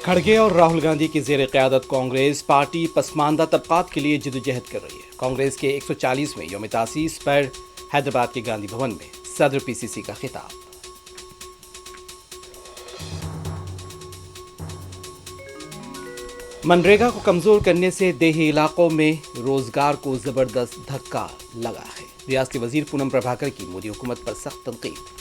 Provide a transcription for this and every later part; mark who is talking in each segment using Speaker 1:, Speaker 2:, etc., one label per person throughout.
Speaker 1: کھڑگے اور راہل گاندھی کی زیر قیادت کانگریس پارٹی پسماندہ طبقات کے لیے جدوجہد کر رہی ہے۔ کانگریس کے 140ویں یوم تاسیس پر حیدرآباد کے گاندھی بھون میں صدر پی سی سی کا خطاب۔ منریگا کو کمزور کرنے سے دیہی علاقوں میں روزگار کو زبردست دھکا لگا ہے۔ ریاستی وزیر پونم پربھاکر کی مودی حکومت پر سخت تنقید۔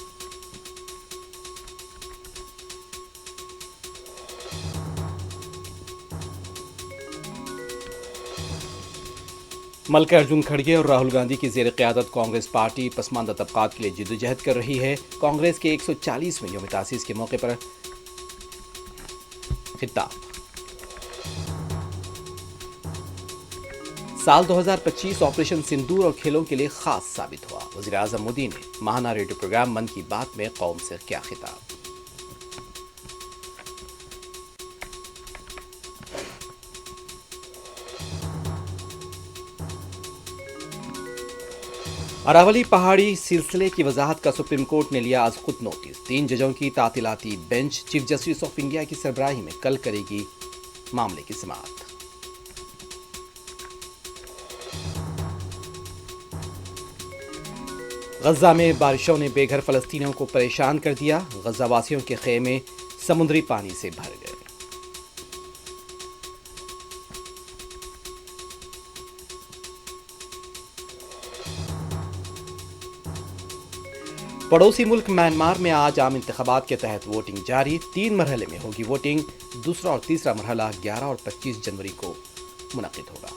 Speaker 1: ملکہ ارجن کھڑگے اور راہل گاندھی کی زیر قیادت کانگریس پارٹی پسماندہ طبقات کے لیے جدوجہد کر رہی ہے۔ کانگریس کے 140ویں یوم تاسیس کے موقع پر خطاب۔ سال 2025 آپریشن سندور اور کھیلوں کے لیے خاص ثابت ہوا۔ وزیر اعظم مودی نے ماہانہ ریڈیو پروگرام من کی بات میں قوم سے کیا خطاب۔ اراولی پہاڑی سلسلے کی وضاحت کا سپریم کورٹ نے لیا آج خود نوٹس۔ 3 ججوں کی تعطیلاتی bench chief justice of India کی سربراہی میں کل کرے گی معاملے کی سماعت۔ غزہ میں بارشوں نے بے گھر فلسطینیوں کو پریشان کر دیا۔ غزہ واسیوں کے خیمے سمندری پانی سے بھر گئے۔ پڑوسی ملک میانمار میں آج عام انتخابات کے تحت ووٹنگ جاری۔ 3 مرحلے میں ہوگی ووٹنگ۔ دوسرا اور تیسرا مرحلہ 11 اور 25 جنوری کو منعقد ہوگا۔